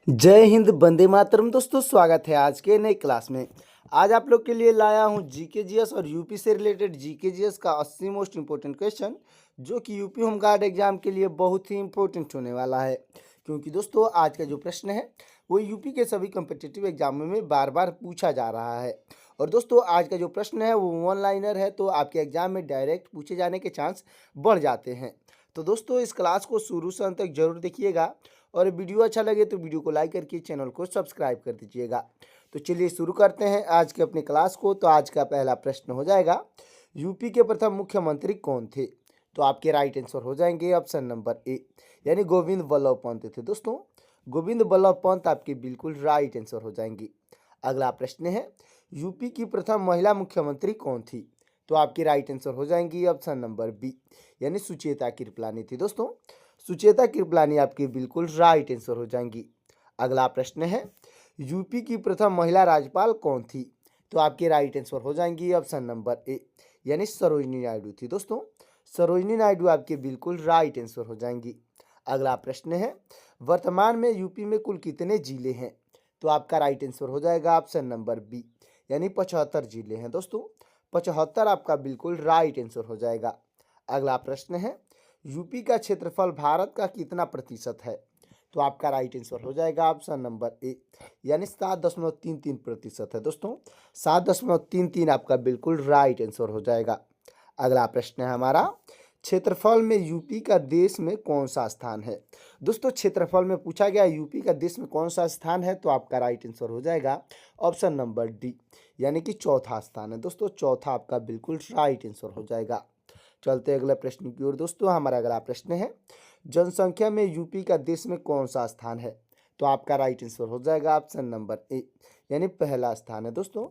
जय हिंद, वंदे मातरम। दोस्तों, स्वागत है आज के नई क्लास में। आज आप लोग के लिए लाया हूं जीके जीएस और यूपी से रिलेटेड जीके जीएस का 80 मोस्ट इंपोर्टेंट क्वेश्चन, जो कि यूपी होमगार्ड एग्जाम के लिए बहुत ही इंपॉर्टेंट होने वाला है। क्योंकि दोस्तों, आज का जो प्रश्न है वो यूपी के सभी कम्पिटिटिव एग्जामों में बार बार पूछा जा रहा है। और दोस्तों, आज का जो प्रश्न है वो वन लाइनर है, तो आपके एग्जाम में डायरेक्ट पूछे जाने के चांस बढ़ जाते हैं। तो दोस्तों, इस क्लास को शुरू से अंत तक जरूर देखिएगा, और वीडियो अच्छा लगे तो वीडियो को लाइक करके चैनल को सब्सक्राइब कर दीजिएगा। तो चलिए शुरू करते हैं आज के अपनी क्लास को। तो आज का पहला प्रश्न हो जाएगा, यूपी के प्रथम मुख्यमंत्री कौन थे? तो आपके राइट आंसर हो जाएंगे ऑप्शन नंबर ए, यानी गोविंद वल्लभ पंत थे। दोस्तों, गोविंद वल्लभ पंत आपके बिल्कुल राइट आंसर हो जाएंगी। अगला प्रश्न है, यूपी की प्रथम महिला मुख्यमंत्री कौन थी? तो आपकी राइट आंसर हो जाएंगी ऑप्शन नंबर बी, यानी सुचेता कृपलानी थी। दोस्तों, सुचेता कृपलानी आपकी बिल्कुल राइट आंसर हो जाएंगी। अगला प्रश्न है, यूपी की प्रथम महिला राज्यपाल कौन थी? तो आपके राइट आंसर हो जाएंगी ऑप्शन नंबर ए, यानी सरोजिनी नायडू थी। दोस्तों, सरोजिनी नायडू आपके बिल्कुल राइट आंसर हो जाएंगी। अगला प्रश्न है, वर्तमान में यूपी में कुल कितने जिले हैं? तो आपका राइट आंसर हो जाएगा ऑप्शन नंबर बी, यानी 75 जिले हैं। दोस्तों, 75 आपका बिल्कुल राइट आंसर हो जाएगा। अगला प्रश्न है, यूपी का क्षेत्रफल भारत का कितना प्रतिशत है? तो आपका राइट आंसर हो जाएगा ऑप्शन नंबर ए, यानी 7.33% है। दोस्तों, 7.33 आपका बिल्कुल राइट आंसर हो जाएगा। अगला प्रश्न है हमारा, क्षेत्रफल में यूपी का देश में कौन सा स्थान है? दोस्तों, क्षेत्रफल में पूछा गया यूपी का देश में कौन सा स्थान है, तो आपका राइट आंसर हो जाएगा ऑप्शन नंबर डी, यानी कि चौथा स्थान है। दोस्तों, चौथा आपका बिल्कुल राइट आंसर हो जाएगा। चलते हैं अगले प्रश्न की ओर। दोस्तों, हमारा अगला प्रश्न है, जनसंख्या में यूपी का देश में कौन सा स्थान है? तो आपका राइट आंसर हो जाएगा ऑप्शन नंबर ए, यानी पहला स्थान है। दोस्तों,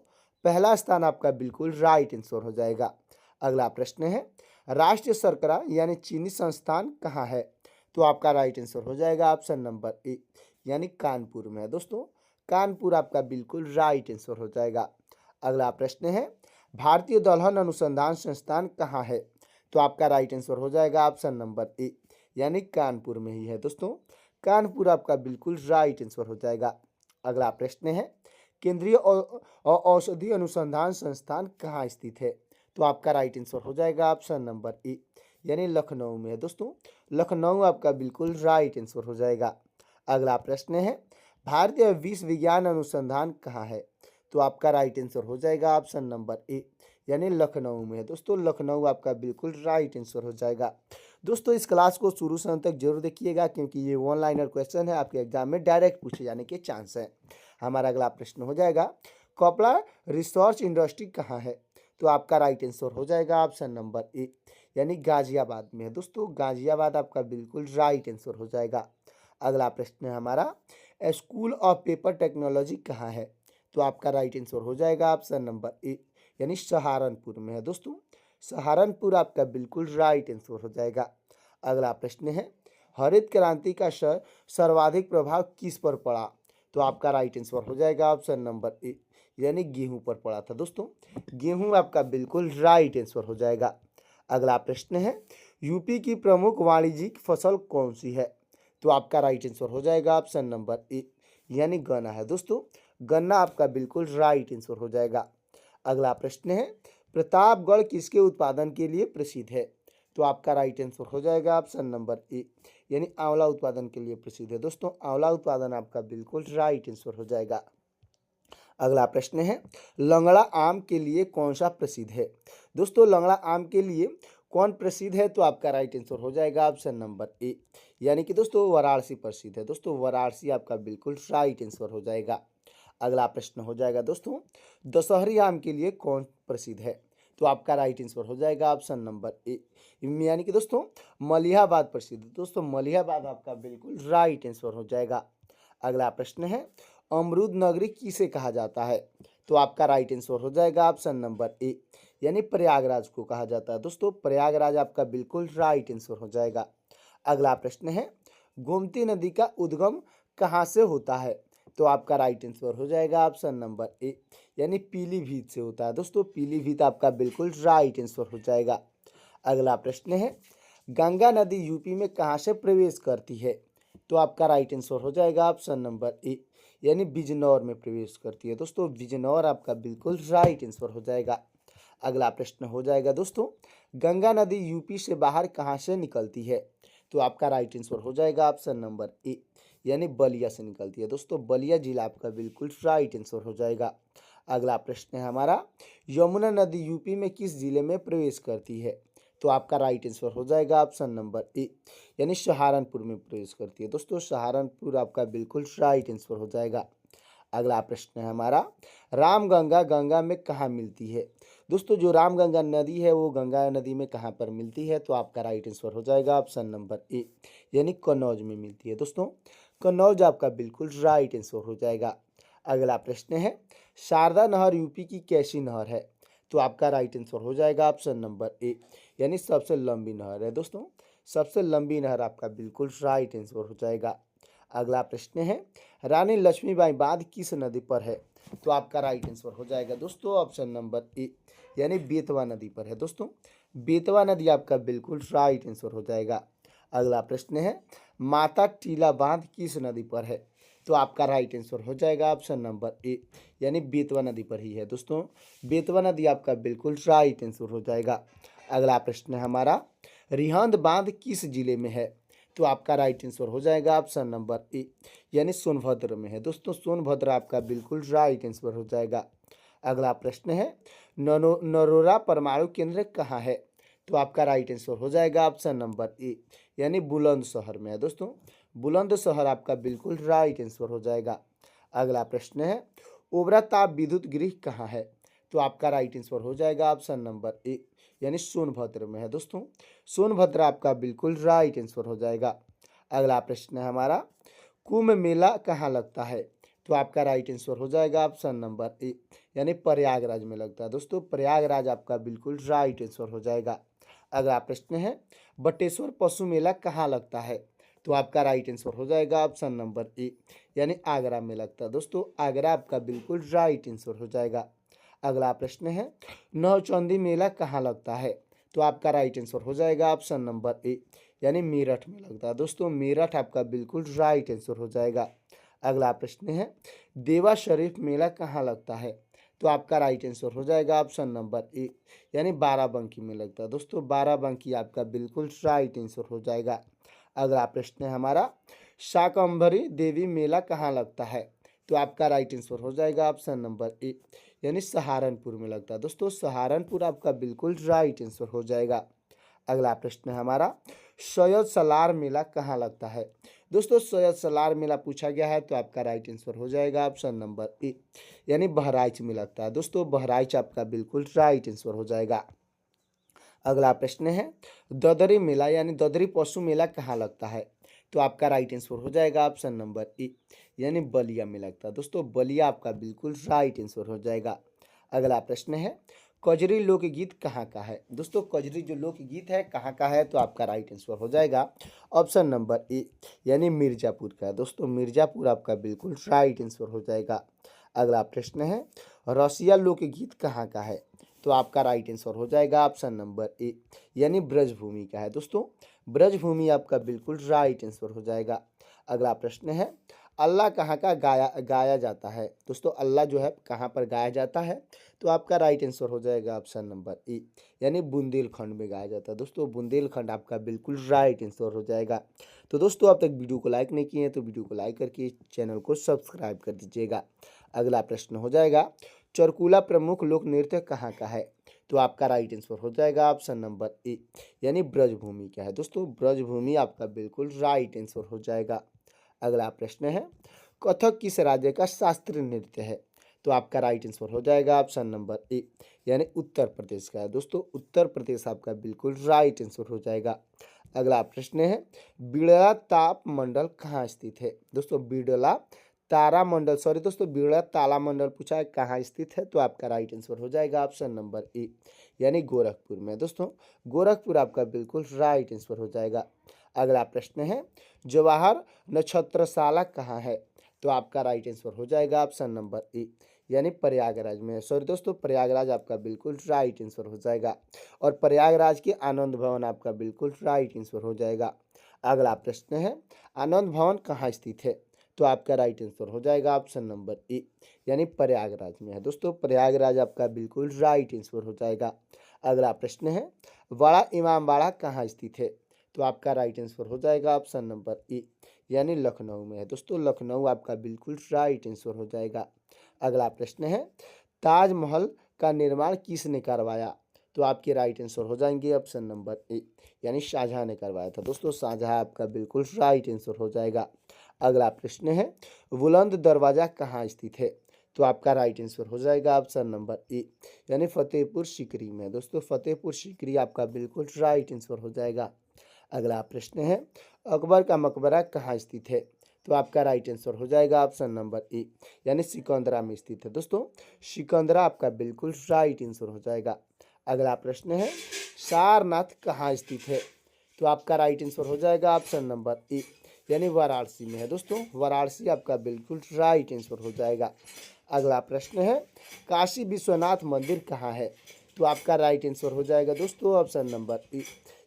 पहला स्थान आपका बिल्कुल राइट आंसर हो जाएगा। अगला प्रश्न है, राष्ट्रीय शर्करा यानी चीनी संस्थान कहाँ है? तो आपका राइट आंसर हो जाएगा ऑप्शन नंबर ए, यानी कानपुर में है। दोस्तों, कानपुर आपका बिल्कुल राइट आंसर हो जाएगा। अगला प्रश्न है, भारतीय दलहन अनुसंधान संस्थान कहाँ है? तो आपका राइट आंसर हो जाएगा ऑप्शन नंबर ए, यानी कानपुर में ही है। दोस्तों, कानपुर आपका बिल्कुल राइट आंसर हो जाएगा। अगला प्रश्न है, केंद्रीय औषधि अनुसंधान संस्थान कहाँ स्थित है? तो आपका राइट आंसर हो जाएगा ऑप्शन नंबर ए, यानी लखनऊ में है। दोस्तों, लखनऊ आपका बिल्कुल राइट आंसर हो जाएगा। अगला प्रश्न है, भारतीय विश्व विज्ञान अनुसंधान कहाँ है? तो आपका राइट आंसर हो जाएगा ऑप्शन नंबर ए, यानी लखनऊ में है। दोस्तों, लखनऊ आपका बिल्कुल राइट आंसर हो जाएगा। दोस्तों, इस क्लास को शुरू से अंत तक जरूर देखिएगा, क्योंकि ये वन लाइनर क्वेश्चन है, आपके एग्जाम में डायरेक्ट पूछे जाने के चांस है। हमारा अगला प्रश्न हो जाएगा, कपड़ा रिसर्च इंडस्ट्री कहाँ है? तो आपका राइट आंसर हो जाएगा ऑप्शन नंबर ए, यानी गाजियाबाद में है। दोस्तों, गाजियाबाद आपका बिल्कुल राइट आंसर हो जाएगा। अगला प्रश्न है हमारा, स्कूल ऑफ पेपर टेक्नोलॉजी कहाँ है? तो आपका राइट आंसर हो जाएगा ऑप्शन नंबर ए, यानी सहारनपुर में है। दोस्तों, सहारनपुर आपका बिल्कुल राइट आंसर हो जाएगा। अगला प्रश्न है, हरित क्रांति का सर्वाधिक प्रभाव किस पर पड़ा? तो आपका राइट आंसर हो जाएगा ऑप्शन नंबर ए, यानी गेहूं पर पड़ा था। दोस्तों, गेहूं आपका बिल्कुल राइट आंसर हो जाएगा। अगला प्रश्न है, यूपी की प्रमुख वाणिज्यिक फसल कौन सी है? तो आपका राइट आंसर हो जाएगा ऑप्शन नंबर ए, यानी गन्ना है। दोस्तों, गन्ना आपका बिल्कुल राइट आंसर हो जाएगा। अगला प्रश्न है, प्रतापगढ़ किसके उत्पादन के लिए प्रसिद्ध है? तो आपका राइट आंसर हो जाएगा ऑप्शन नंबर ए, यानी आंवला उत्पादन के लिए प्रसिद्ध है। दोस्तों, आंवला उत्पादन आपका बिल्कुल राइट आंसर हो जाएगा। अगला प्रश्न है, लंगड़ा आम के लिए कौन सा प्रसिद्ध है? दोस्तों, लंगड़ा आम के लिए कौन प्रसिद्ध है? तो आपका राइट आंसर हो जाएगा ऑप्शन नंबर ए, यानी कि दोस्तों वाराणसी प्रसिद्ध है। दोस्तों, वाराणसी आपका बिल्कुल राइट आंसर हो जाएगा। अगला प्रश्न हो जाएगा दोस्तों, दशहरी आम के लिए कौन प्रसिद्ध है? तो आपका राइट आंसर हो जाएगा ऑप्शन नंबर ए, यानी कि दोस्तों मलिहाबाद प्रसिद्ध। दोस्तों, मलिहाबाद आपका बिल्कुल राइट आंसर हो जाएगा। अगला प्रश्न है, अमरूद नगरी किसे कहा जाता है? तो आपका राइट आंसर हो जाएगा ऑप्शन नंबर ए, यानी प्रयागराज को कहा जाता है। दोस्तों, प्रयागराज आपका बिल्कुल राइट आंसर हो जाएगा। अगला प्रश्न है, गोमती नदी का उद्गम कहाँ से होता है? तो आपका राइट आंसर हो जाएगा ऑप्शन नंबर ए, यानी पीलीभीत से होता है। दोस्तों, पीलीभीत आपका बिल्कुल राइट आंसर हो जाएगा। अगला प्रश्न है, गंगा नदी यूपी में कहाँ से प्रवेश करती है? तो आपका राइट आंसर हो जाएगा ऑप्शन नंबर ए, यानी बिजनौर में प्रवेश करती है। दोस्तों बिजनौर आपका बिल्कुल राइट आंसर हो जाएगा। अगला प्रश्न हो जाएगा दोस्तों, गंगा नदी यूपी से बाहर कहाँ से निकलती है? तो आपका राइट आंसर हो जाएगा ऑप्शन नंबर ए, यानी बलिया से निकलती है। दोस्तों बलिया जिला आपका बिल्कुल राइट आंसर हो जाएगा। अगला प्रश्न है हमारा, यमुना नदी यूपी में किस जिले में प्रवेश करती है? तो आपका राइट आंसर हो जाएगा ऑप्शन नंबर ए, यानी सहारनपुर में प्रवेश करती है। दोस्तों सहारनपुर आपका बिल्कुल राइट आंसर हो जाएगा। अगला प्रश्न है हमारा, रामगंगा गंगा में कहाँ मिलती है? दोस्तों जो रामगंगा नदी है वो गंगा नदी में कहाँ पर मिलती है? तो आपका राइट आंसर हो जाएगा ऑप्शन नंबर ए, यानी कन्नौज में मिलती है। दोस्तों कन्नौज आपका बिल्कुल राइट आंसर हो जाएगा। अगला प्रश्न है, शारदा नहर यूपी की कैसी नहर है? तो आपका राइट आंसर हो जाएगा ऑप्शन नंबर ए, यानी सबसे लंबी नहर है। दोस्तों सबसे लंबी नहर आपका बिल्कुल राइट आंसर हो जाएगा। अगला प्रश्न है, रानी लक्ष्मीबाई बांध किस नदी पर है? तो आपका राइट आंसर हो जाएगा दोस्तों ऑप्शन नंबर ए, यानी बेतवा नदी पर है। दोस्तों बेतवा नदी आपका बिल्कुल राइट आंसर हो जाएगा। अगला प्रश्न है, माता टीला बांध किस नदी पर है? तो आपका राइट आंसर हो जाएगा ऑप्शन नंबर ए, यानी बेतवा नदी पर ही है। दोस्तों बेतवा नदी आपका बिल्कुल राइट आंसर हो जाएगा। अगला प्रश्न है हमारा, रिहंद बांध किस जिले में है? तो आपका राइट आंसर हो जाएगा ऑप्शन नंबर ए, यानी सोनभद्र में है। दोस्तों सोनभद्र आपका बिल्कुल राइट आंसर हो जाएगा। अगला प्रश्न है, नरोरा परमाणु केंद्र कहाँ है? तो आपका राइट आंसर हो जाएगा ऑप्शन नंबर ए, यानी बुलंदशहर में है। दोस्तों बुलंदशहर आपका बिल्कुल राइट आंसर हो जाएगा। अगला प्रश्न है, ओबरा ताप विद्युत गृह कहाँ है? तो आपका राइट आंसर हो जाएगा ऑप्शन नंबर ए, यानी सोनभद्र में है। दोस्तों सोनभद्र आपका बिल्कुल राइट आंसर हो जाएगा। अगला प्रश्न है हमारा, कुंभ मेला कहाँ लगता है? तो आपका राइट आंसर हो जाएगा ऑप्शन नंबर ए, यानी प्रयागराज में लगता है। दोस्तों प्रयागराज आपका बिल्कुल राइट आंसर हो जाएगा। अगला प्रश्न है, बटेश्वर पशु मेला कहाँ लगता है? तो आपका राइट आंसर हो जाएगा ऑप्शन नंबर ए, यानी आगरा में लगता है। दोस्तों आगरा आपका बिल्कुल राइट आंसर हो जाएगा। अगला प्रश्न है, नौचंदी मेला कहाँ लगता है? तो आपका राइट आंसर हो जाएगा ऑप्शन नंबर ए, यानी मेरठ में लगता है। दोस्तों मेरठ आपका बिल्कुल राइट आंसर हो जाएगा। अगला प्रश्न है, देवा शरीफ मेला कहाँ लगता है? तो आपका राइट आंसर हो जाएगा ऑप्शन नंबर ए, यानी बाराबंकी में लगता है। दोस्तों बाराबंकी आपका बिल्कुल राइट आंसर हो जाएगा। अगला प्रश्न है हमारा, शाकंभरी देवी मेला कहाँ लगता है? तो आपका राइट आंसर हो जाएगा ऑप्शन नंबर ए, यानी सहारनपुर में लगता है। दोस्तों सहारनपुर आपका बिल्कुल राइट आंसर हो जाएगा। अगला प्रश्न है हमारा, सैयद सलार मेला कहाँ लगता है? दोस्तों सैयद सलार मेला पूछा गया है, तो आपका राइट आंसर हो जाएगा ऑप्शन नंबर ए, यानी बहराइच में लगता है। दोस्तों बहराइच आपका बिल्कुल राइट आंसर हो जाएगा। अगला प्रश्न है, ददरी मेला यानी ददरी पशु मेला कहाँ लगता है? तो आपका राइट आंसर हो जाएगा ऑप्शन नंबर ए, यानी बलिया में लगता है। दोस्तों बलिया आपका बिल्कुल राइट आंसर हो जाएगा। अगला प्रश्न है, कजरी लोकगीत कहाँ का है? दोस्तों कजरी जो लोकगीत है कहाँ का है? तो आपका राइट आंसर हो जाएगा ऑप्शन नंबर ए, यानी मिर्जापुर का है। दोस्तों मिर्जापुर आपका बिल्कुल राइट आंसर हो जाएगा। अगला प्रश्न है, रसिया लोकगीत कहाँ का है? तो आपका राइट आंसर हो जाएगा ऑप्शन नंबर ए, यानी ब्रजभूमि का है। दोस्तों ब्रजभूमि आपका बिल्कुल राइट आंसर हो जाएगा। अगला प्रश्न है, अल्लाह कहाँ का गाया गाया जाता है? दोस्तों अल्लाह जो है कहाँ पर गाया जाता है? तो आपका राइट आंसर हो जाएगा ऑप्शन नंबर ए, यानी बुंदेलखंड में गाया जाता है। दोस्तों बुंदेलखंड आपका बिल्कुल राइट आंसर हो जाएगा। तो दोस्तों अब तक वीडियो को लाइक नहीं किए हैं तो वीडियो को लाइक करके चैनल को सब्सक्राइब कर दीजिएगा। अगला प्रश्न हो जाएगा, चरकुला प्रमुख लोक नृत्य कहाँ का है? तो आपका राइट आंसर हो जाएगा ऑप्शन नंबर ए, यानी ब्रजभूमि का है। दोस्तों ब्रजभूमि आपका बिल्कुल राइट आंसर हो जाएगा। अगला प्रश्न है, कथक किस राज्य का शास्त्रीय नृत्य है? तो आपका राइट आंसर हो जाएगा ऑप्शन नंबर ए, यानी उत्तर प्रदेश का है। दोस्तों उत्तर प्रदेश आपका बिल्कुल राइट आंसर हो जाएगा। अगला प्रश्न है, बिड़ला ताप मंडल कहाँ स्थित है? दोस्तों बिड़ला तारा मंडल दोस्तों बिड़ला ताला मंडल पूछा है कहाँ स्थित है? तो आपका राइट आंसर हो जाएगा ऑप्शन नंबर ए, यानी गोरखपुर में। दोस्तों गोरखपुर आपका बिल्कुल राइट आंसर हो जाएगा। अगला प्रश्न है, जवाहर नक्षत्रशाला कहाँ है? तो आपका राइट आंसर हो जाएगा ऑप्शन नंबर ए, यानी प्रयागराज में। दोस्तों प्रयागराज आपका बिल्कुल राइट आंसर हो जाएगा और प्रयागराज के आनंद भवन आपका बिल्कुल राइट आंसर हो जाएगा। अगला प्रश्न है आनंद भवन कहाँ स्थित है? तो आपका राइट आंसर हो जाएगा ऑप्शन नंबर ए, यानी प्रयागराज में है दोस्तों। प्रयागराज आपका बिल्कुल राइट आंसर हो जाएगा। अगला प्रश्न है बड़ा इमामबाड़ा कहाँ स्थित है? तो आपका राइट आंसर हो जाएगा ऑप्शन नंबर ए, यानी लखनऊ में है दोस्तों। लखनऊ आपका बिल्कुल राइट आंसर हो जाएगा। अगला प्रश्न है ताजमहल का निर्माण किसने करवाया? तो आपके राइट आंसर हो जाएंगे ऑप्शन नंबर ए, यानी शाहजहां ने करवाया था दोस्तों। शाहजहां आपका बिल्कुल राइट आंसर हो जाएगा। अगला प्रश्न है बुलंद दरवाजा कहाँ स्थित है? तो आपका राइट आंसर हो जाएगा ऑप्शन नंबर ए, यानी फतेहपुर सीकरी में दोस्तों। फतेहपुर सीकरी आपका बिल्कुल राइट आंसर हो जाएगा। अगला प्रश्न है अकबर का मकबरा कहाँ स्थित है? तो आपका राइट आंसर हो जाएगा ऑप्शन नंबर ए, यानी सिकंदरा में स्थित है दोस्तों। सिकंदरा आपका बिल्कुल राइट आंसर हो जाएगा। अगला प्रश्न है सारनाथ कहाँ स्थित है? तो आपका राइट आंसर हो जाएगा ऑप्शन नंबर ए, यानी वाराणसी में है दोस्तों। वाराणसी आपका बिल्कुल राइट आंसर हो जाएगा। अगला प्रश्न है काशी विश्वनाथ मंदिर कहाँ है? तो आपका राइट आंसर हो जाएगा दोस्तों ऑप्शन नंबर ए,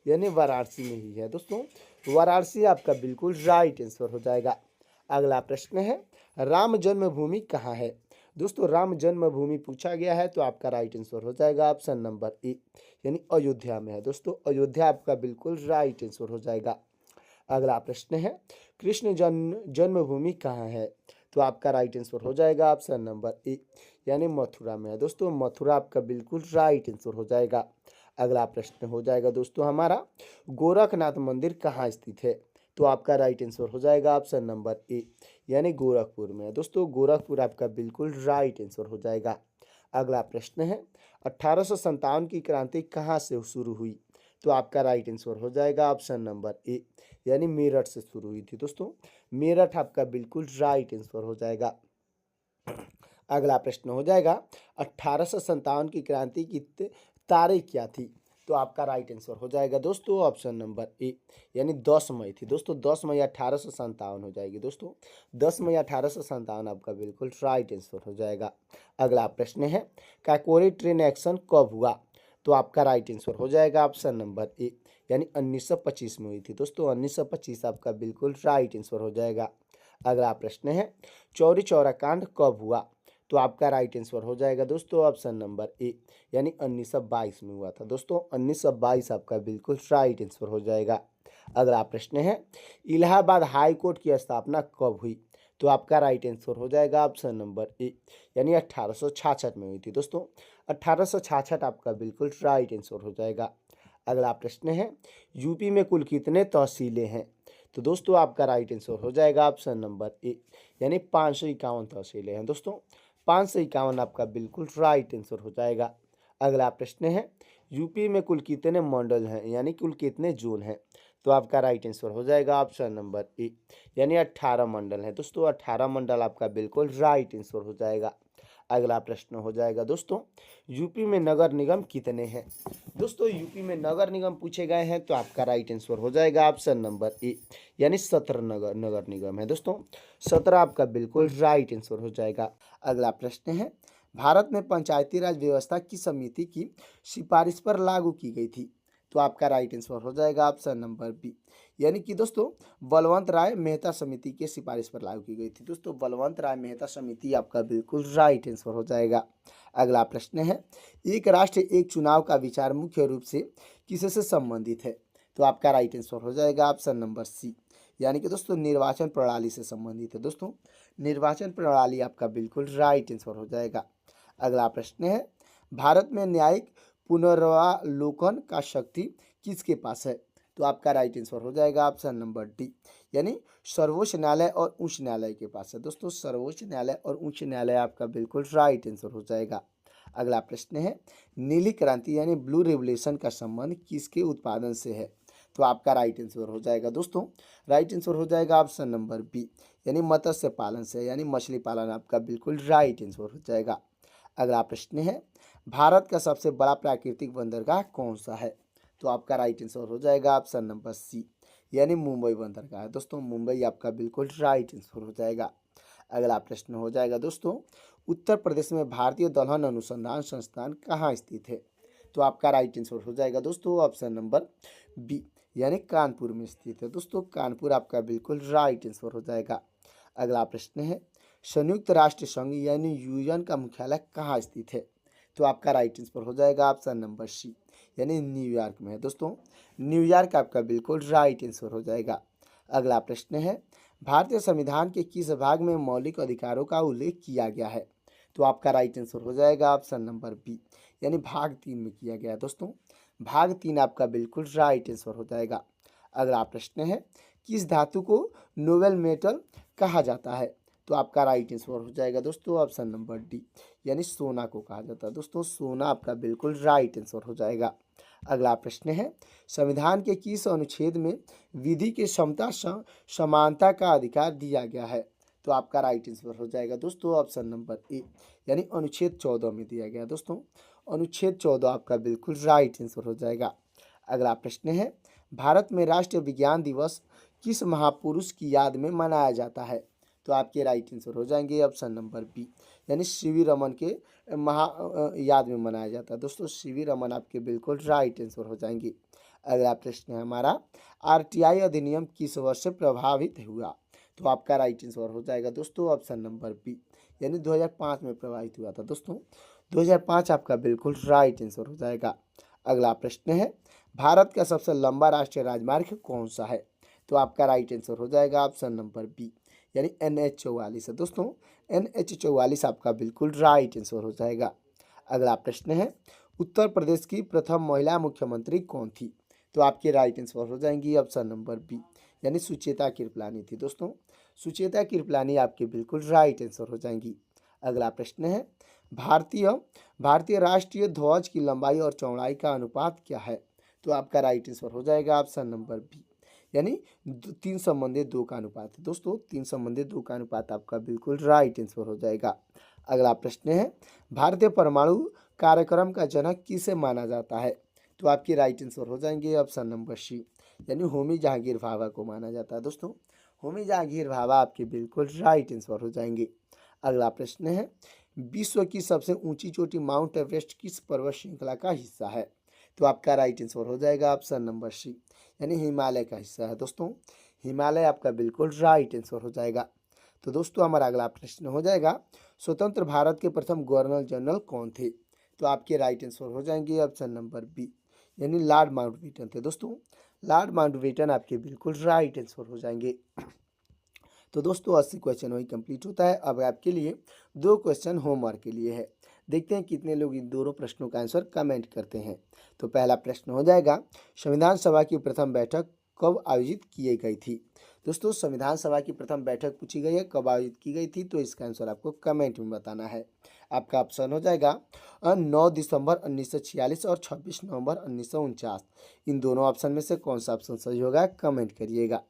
यानी वाराणसी में ही है दोस्तों। वाराणसी आपका बिल्कुल राइट आंसर हो जाएगा। अगला प्रश्न है राम जन्मभूमि कहाँ है? दोस्तों राम जन्मभूमि पूछा गया है तो आपका राइट आंसर हो जाएगा ऑप्शन नंबर ए, यानी अयोध्या में है दोस्तों। अयोध्या आपका बिल्कुल राइट आंसर हो जाएगा। अगला प्रश्न है कृष्ण जन्मभूमि कहाँ है? तो आपका राइट आंसर हो जाएगा ऑप्शन नंबर ए, यानी मथुरा में है दोस्तों। मथुरा आपका बिल्कुल राइट आंसर हो जाएगा। अगला प्रश्न हो जाएगा दोस्तों हमारा गोरखनाथ मंदिर कहाँ स्थित है? तो आपका राइट आंसर हो जाएगा ऑप्शन नंबर ए, यानी गोरखपुर में है दोस्तों। गोरखपुर आपका बिल्कुल राइट आंसर हो जाएगा। अगला प्रश्न है 1857 की क्रांति कहाँ से शुरू हुई? तो आपका राइट आंसर हो जाएगा ऑप्शन नंबर ए, यानी मेरठ से शुरू हुई थी दोस्तों। मेरठ आपका बिल्कुल राइट आंसर हो जाएगा। अगला प्रश्न हो जाएगा 1857 की क्रांति की तारीख क्या थी? तो आपका राइट आंसर हो जाएगा दोस्तों ऑप्शन नंबर ए, यानी 10 मई थी दोस्तों। 10 मई 1857 हो जाएगी दोस्तों। 10 मई 1857 आपका बिल्कुल राइट आंसर हो जाएगा। अगला प्रश्न है काकोरी ट्रेन एक्शन कब हुआ? तो आपका राइट आंसर हो जाएगा ऑप्शन नंबर ए, यानी 1925 में हुई थी दोस्तों। 1925 आपका बिल्कुल राइट आंसर हो जाएगा। अगला प्रश्न है चौरी चौरा कांड कब हुआ? तो आपका राइट आंसर हो जाएगा दोस्तों ऑप्शन नंबर ए, यानी 1922 में हुआ था दोस्तों। 1922 आपका बिल्कुल राइट आंसर हो जाएगा। अगला प्रश्न है इलाहाबाद हाई कोर्ट की स्थापना कब हुई? तो आपका राइट आंसर हो जाएगा ऑप्शन नंबर ए, यानी 1866 में हुई थी दोस्तों। 1866 आपका बिल्कुल राइट आंसर हो जाएगा। अगला प्रश्न है यूपी में कुल कितने तहसीलें हैं? तो दोस्तों आपका राइट आंसर हो जाएगा ऑप्शन नंबर ए, यानी 551 तहसीलें हैं दोस्तों। 551 आपका बिल्कुल राइट आंसर हो जाएगा। अगला प्रश्न है यूपी में कुल कितने मंडल हैं, यानी कुल कितने जोन हैं? तो आपका राइट आंसर हो जाएगा ऑप्शन नंबर ए, यानी 18 मंडल हैं दोस्तों। 18 मंडल आपका बिल्कुल राइट आंसर हो जाएगा। अगला प्रश्न हो जाएगा दोस्तों यूपी में नगर निगम कितने हैं? दोस्तों यूपी में नगर निगम पूछे गए हैं तो आपका राइट आंसर हो जाएगा ऑप्शन नंबर ए, यानी 17 नगर निगम है दोस्तों। 17 आपका बिल्कुल राइट आंसर हो जाएगा। अगला प्रश्न है भारत में पंचायती राज व्यवस्था किस समिति की सिफारिश पर लागू की गई थी? तो आपका राइट आंसर हो जाएगा ऑप्शन नंबर बी, यानी कि दोस्तों बलवंत राय मेहता समिति के सिफारिश पर लागू की गई थी दोस्तों। बलवंत राय मेहता समिति आपका बिल्कुल राइट आंसर हो जाएगा। अगला प्रश्न है एक राष्ट्र एक चुनाव का विचार मुख्य रूप से किससे संबंधित है? तो आपका राइट आंसर हो जाएगा ऑप्शन नंबर सी, यानी कि दोस्तों निर्वाचन प्रणाली से संबंधित है दोस्तों। निर्वाचन प्रणाली आपका बिल्कुल राइट आंसर हो जाएगा। अगला प्रश्न है भारत में न्यायिक पुनर्वालोकन का शक्ति किसके पास है? तो आपका राइट आंसर हो जाएगा ऑप्शन नंबर डी, यानी सर्वोच्च न्यायालय और उच्च न्यायालय के पास है दोस्तों। सर्वोच्च न्यायालय और उच्च न्यायालय आपका बिल्कुल राइट आंसर हो जाएगा। अगला प्रश्न है नीली क्रांति यानी ब्लू रेवोल्यूशन का संबंध किसके उत्पादन से है? तो आपका राइट आंसर हो जाएगा दोस्तों, राइट आंसर हो जाएगा ऑप्शन नंबर बी, यानी मत्स्य पालन से, यानी मछली पालन आपका बिल्कुल राइट आंसर हो जाएगा। अगला प्रश्न है भारत का सबसे बड़ा प्राकृतिक बंदरगाह कौन सा है? तो आपका राइट आंसर हो जाएगा ऑप्शन नंबर सी, यानी मुंबई बंदरगाह है दोस्तों। मुंबई आपका बिल्कुल राइट आंसर हो जाएगा। अगला प्रश्न हो जाएगा दोस्तों उत्तर प्रदेश में भारतीय दलहन अनुसंधान संस्थान कहाँ स्थित है? तो आपका राइट आंसर हो जाएगा दोस्तों ऑप्शन नंबर बी, यानी कानपुर में स्थित है। दोस्तों कानपुर आपका बिल्कुल राइट आंसर हो जाएगा। अगला प्रश्न है, संयुक्त राष्ट्र संघ यानी यूएन का मुख्यालय कहाँ स्थित है? तो आपका राइट आंसर हो जाएगा ऑप्शन नंबर सी, यानी न्यूयॉर्क में है। दोस्तों न्यूयॉर्क आपका बिल्कुल राइट आंसर हो जाएगा। अगला प्रश्न है, भारतीय संविधान के किस भाग में मौलिक अधिकारों का उल्लेख किया गया है? तो आपका राइट आंसर हो जाएगा ऑप्शन नंबर बी, यानी भाग 3 में किया गया है। दोस्तों भाग 3 आपका बिल्कुल राइट आंसर हो जाएगा। अगला प्रश्न है, किस धातु को नोबेल मेटल कहा जाता है? तो आपका राइट आंसर हो जाएगा दोस्तों ऑप्शन नंबर डी, यानी सोना को कहा जाता है। दोस्तों सोना आपका बिल्कुल राइट आंसर हो जाएगा। अगला प्रश्न है, संविधान के किस अनुच्छेद में विधि की समता समानता का अधिकार दिया गया है? तो आपका राइट आंसर हो जाएगा दोस्तों ऑप्शन नंबर ए, यानी अनुच्छेद 14 में दिया गया। दोस्तों अनुच्छेद 14 आपका बिल्कुल राइट आंसर हो जाएगा। अगला प्रश्न है, भारत में राष्ट्रीय विज्ञान दिवस किस महापुरुष की याद में मनाया जाता है? तो आपके राइट आंसर हो जाएंगे ऑप्शन नंबर बी, यानी सीवी रमन के याद में मनाया जाता है। दोस्तों सीवी रमन आपके बिल्कुल राइट आंसर हो जाएंगे। अगला प्रश्न है हमारा, आरटीआई अधिनियम किस वर्ष से प्रभावित हुआ? तो आपका राइट आंसर हो जाएगा दोस्तों ऑप्शन नंबर बी, यानी 2005 में प्रभावित हुआ था। दोस्तों 2005 आपका बिल्कुल राइट आंसर हो जाएगा। अगला प्रश्न है, भारत का सबसे लंबा राष्ट्रीय राजमार्ग कौन सा है? तो आपका राइट आंसर हो जाएगा ऑप्शन नंबर बी, यानी NH 44 है। दोस्तों NH 44 आपका बिल्कुल राइट आंसर हो जाएगा। अगला प्रश्न है, उत्तर प्रदेश की प्रथम महिला मुख्यमंत्री कौन थी? तो आपके राइट आंसर हो जाएंगी ऑप्शन नंबर बी, यानी सुचेता कृपलानी थी। दोस्तों सुचेता कृपलानी आपके बिल्कुल राइट आंसर हो जाएंगी। अगला प्रश्न है, भारतीय राष्ट्रीय ध्वज की लंबाई और चौड़ाई का अनुपात क्या है? तो आपका राइट आंसर हो जाएगा ऑप्शन नंबर बी, यानी 3:2 का अनुपात है। दोस्तों 3:2 का अनुपात आपका बिल्कुल राइट आंसर हो जाएगा। अगला प्रश्न है, भारतीय परमाणु कार्यक्रम का जनक किसे माना जाता है? तो आपके राइट आंसर हो जाएंगे ऑप्शन नंबर सी, यानी होमी जहांगीर भाभा को माना जाता है। दोस्तों होमी जहांगीर भाभा आपके बिल्कुल राइट आंसर हो जाएंगे। अगला प्रश्न है, विश्व की सबसे ऊंची चोटी माउंट एवरेस्ट किस पर्वत श्रृंखला का हिस्सा है? तो आपका राइट आंसर हो जाएगा ऑप्शन नंबर सी, यानी हिमालय का हिस्सा है। दोस्तों हिमालय आपका बिल्कुल राइट आंसर हो जाएगा। तो दोस्तों हमारा अगला प्रश्न हो जाएगा, स्वतंत्र भारत के प्रथम गवर्नर जनरल कौन थे? तो आपके राइट आंसर हो जाएंगे ऑप्शन नंबर बी, यानी लॉर्ड माउंटबेटन थे। दोस्तों लॉर्ड माउंटबेटन आपके बिल्कुल राइट आंसर हो जाएंगे। तो दोस्तों 80 क्वेश्चन वही कंप्लीट होता है। अब आपके लिए 2 क्वेश्चन होमवर्क के लिए है। देखते हैं कितने लोग इन दोनों प्रश्नों का आंसर कमेंट करते हैं। तो पहला प्रश्न हो जाएगा, संविधान सभा की प्रथम बैठक कब आयोजित की गई थी? दोस्तों संविधान सभा की प्रथम बैठक पूछी गई है, कब आयोजित की गई थी? तो इसका आंसर आपको कमेंट में बताना है। आपका ऑप्शन हो जाएगा 9 दिसंबर 1946 और 26 नवंबर 1949। इन दोनों ऑप्शन में से कौन सा ऑप्शन सही होगा कमेंट करिएगा।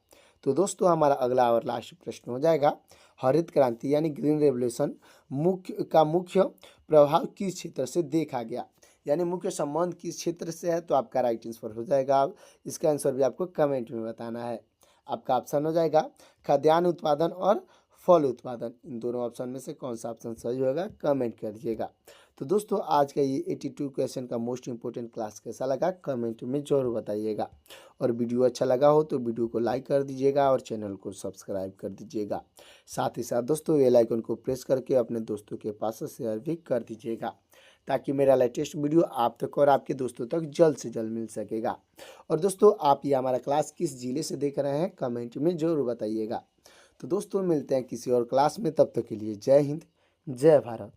तो दोस्तों हमारा अगला और लास्ट प्रश्न हो जाएगा, हरित क्रांति यानी ग्रीन रेवोल्यूशन मुख्य प्रभाव किस क्षेत्र से देखा गया? यानी मुख्य संबंध किस क्षेत्र से है? तो आपका राइट आंसर हो जाएगा, इसका आंसर भी आपको कमेंट में बताना है। आपका ऑप्शन हो जाएगा खाद्यान्न उत्पादन और फल उत्पादन। इन दोनों ऑप्शन में से कौन सा ऑप्शन सही होगा कमेंट करिएगा। तो दोस्तों आज का ये 82 क्वेश्चन का मोस्ट इंपोर्टेंट क्लास कैसा लगा कमेंट में जरूर बताइएगा। और वीडियो अच्छा लगा हो तो वीडियो को लाइक कर दीजिएगा और चैनल को सब्सक्राइब कर दीजिएगा। साथ ही साथ दोस्तों बेल आइकन को प्रेस करके अपने दोस्तों के पास शेयर भी कर दीजिएगा, ताकि मेरा लेटेस्ट वीडियो आप तक और आपके दोस्तों तक जल्द से जल्द मिल सकेगा। और दोस्तों आप ये हमारा क्लास किस जिले से देख रहे हैं कमेंट में जरूर बताइएगा। तो दोस्तों मिलते हैं किसी और क्लास में, तब तक के लिए जय हिंद जय भारत।